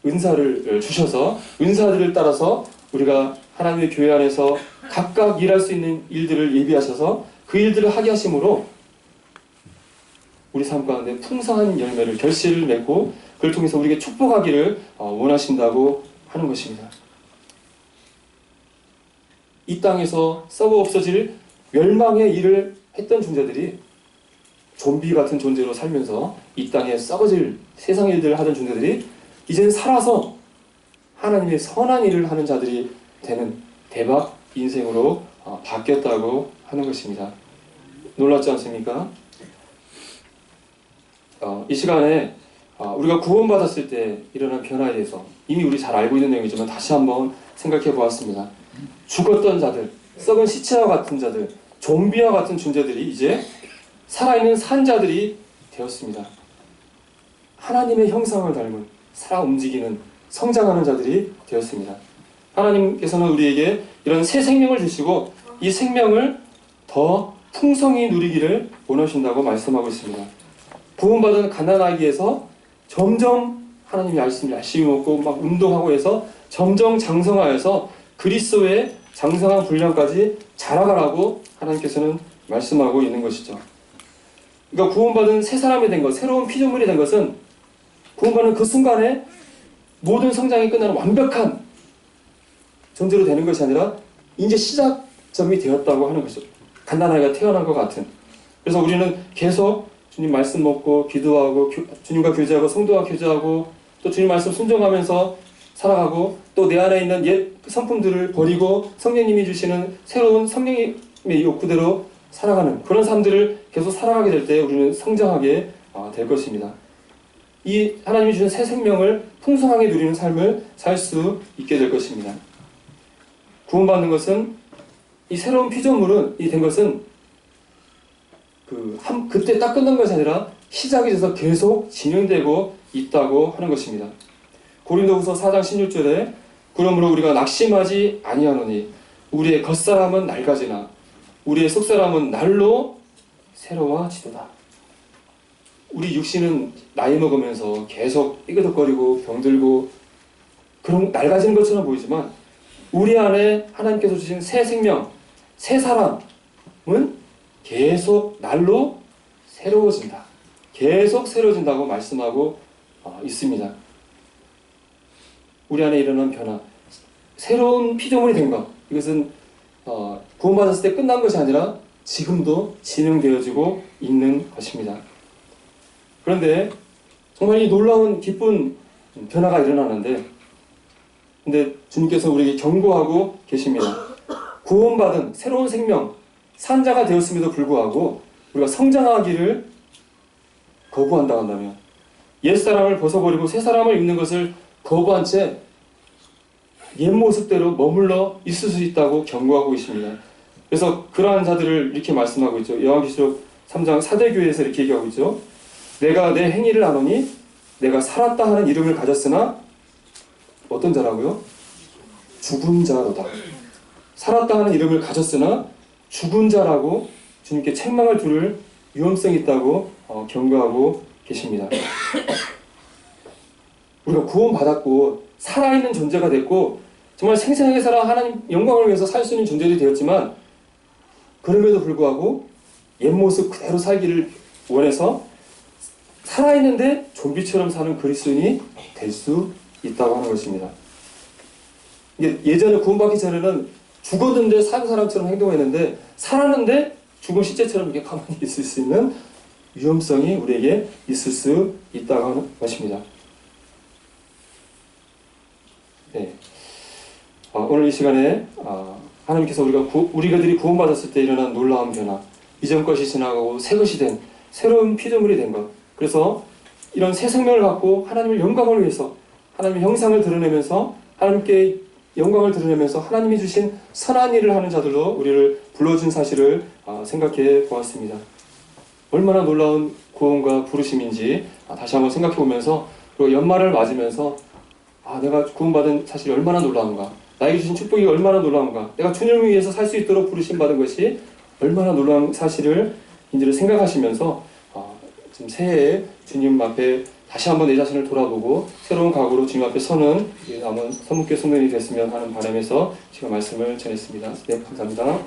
은사를 주셔서 은사들을 따라서 우리가 하나님의 교회 안에서 각각 일할 수 있는 일들을 예비하셔서 그 일들을 하게 하심으로 우리 삶 가운데 풍성한 열매를, 결실을 맺고 그걸 통해서 우리에게 축복하기를 원하신다고 하는 것입니다. 이 땅에서 썩어 없어질 멸망의 일을 했던 존재들이 좀비 같은 존재로 살면서 이 땅에 썩어질 세상의 일들을 하던 존재들이 이제는 살아서 하나님의 선한 일을 하는 자들이 되는 대박 인생으로 바뀌었다고 하는 것입니다. 놀랍지 않습니까? 이 시간에 우리가 구원받았을 때 일어난 변화에 대해서 이미 우리 잘 알고 있는 내용이지만 다시 한번 생각해 보았습니다. 죽었던 자들, 썩은 시체와 같은 자들, 좀비와 같은 존재들이 이제 살아있는 산자들이 되었습니다. 하나님의 형상을 닮은 살아 움직이는 성장하는 자들이 되었습니다. 하나님께서는 우리에게 이런 새 생명을 주시고 이 생명을 더 풍성히 누리기를 원하신다고 말씀하고 있습니다. 구원받은 가난아기에서 점점 하나님이 열심히 먹고 막 운동하고 해서 점점 장성하여서 그리스도의 장성한 분량까지 자라가라고 하나님께서는 말씀하고 있는 것이죠. 그러니까 구원받은 새 사람이 된 것, 새로운 피조물이 된 것은 구원받는 그 순간에 모든 성장이 끝나는 완벽한 존재로 되는 것이 아니라 이제 시작점이 되었다고 하는 것이죠. 갓난아이가 태어난 것 같은. 그래서 우리는 계속 주님 말씀 먹고 기도하고 주님과 교제하고 성도와 교제하고 또 주님 말씀 순종하면서 살아가고 또 내 안에 있는 옛 성품들을 버리고 성령님이 주시는 새로운 성령의 욕구대로 살아가는 그런 삶들을 계속 살아가게 될 때 우리는 성장하게 될 것입니다. 이 하나님이 주신 새 생명을 풍성하게 누리는 삶을 살 수 있게 될 것입니다. 구원받는 것은 이 새로운 피조물은 이 된 것은 그때 딱 끝난 것이 아니라 시작이 돼서 계속 진행되고 있다고 하는 것입니다. 고린도후서 4장 16절에 그러므로 우리가 낙심하지 아니하노니 우리의 겉사람은 낡아지나 우리의 속사람은 날로 새로워지도다. 우리 육신은 나이 먹으면서 계속 삐그덕거리고 병들고 그런 낡아지는 것처럼 보이지만 우리 안에 하나님께서 주신 새 생명, 새 사람은 계속 날로 새로워진다. 계속 새로워진다고 말씀하고 있습니다. 우리 안에 일어난 변화, 새로운 피조물이 된 것, 이것은 구원받았을 때 끝난 것이 아니라 지금도 진행되어지고 있는 것입니다. 그런데 정말 이 놀라운 기쁜 변화가 일어나는데 근데 주님께서 우리에게 경고하고 계십니다. 구원받은 새로운 생명, 산자가 되었음에도 불구하고 우리가 성장하기를 거부한다 한다면 옛사람을 벗어버리고 새사람을 입는 것을 거부한 채 옛 모습대로 머물러 있을 수 있다고 경고하고 있습니다. 그래서 그러한 자들을 이렇게 말씀하고 있죠. 요한계시록 3장 사대교회에서 이렇게 얘기하고 있죠. 내가 내 행위를 아노니 내가 살았다 하는 이름을 가졌으나 어떤 자라고요? 죽은 자로다. 살았다 하는 이름을 가졌으나 죽은 자라고 주님께 책망을 들을 위험성이 있다고 경고하고 계십니다. 우리가 구원받았고 살아있는 존재가 됐고 정말 생생하게 살아 하나님 영광을 위해서 살 수 있는 존재들이 되었지만 그럼에도 불구하고 옛 모습 그대로 살기를 원해서 살아있는데 좀비처럼 사는 그리스도인이 될 수 있다고 하는 것입니다. 예전에 구원받기 전에는 죽었는데 산 사람처럼 행동했는데 살았는데 죽은 시체처럼 이렇게 가만히 있을 수 있는 위험성이 우리에게 있을 수 있다고 하는 것입니다. 네. 오늘 이 시간에 하나님께서 우리가들이 구원받았을 때 일어난 놀라운 변화, 이전 것이 지나가고 새 것이 된 새로운 피조물이 된 것. 그래서 이런 새 생명을 갖고 하나님의 영광을 위해서 하나님의 형상을 드러내면서 하나님께 영광을 드러내면서 하나님이 주신 선한 일을 하는 자들로 우리를 불러준 사실을 생각해 보았습니다. 얼마나 놀라운 구원과 부르심인지 다시 한번 생각해 보면서 그리고 연말을 맞으면서 내가 구원받은 사실이 얼마나 놀라운가, 나에게 주신 축복이 얼마나 놀라운가, 내가 주님을 위해서 살 수 있도록 부르심 받은 것이 얼마나 놀라운 사실을 인지를 생각하시면서 지금 새해에 주님 앞에 다시 한번 내 자신을 돌아보고 새로운 각오로 주님 앞에 서는 남은 선문교 성도인이 됐으면 하는 바람에서 지금 말씀을 전했습니다. 네, 감사합니다.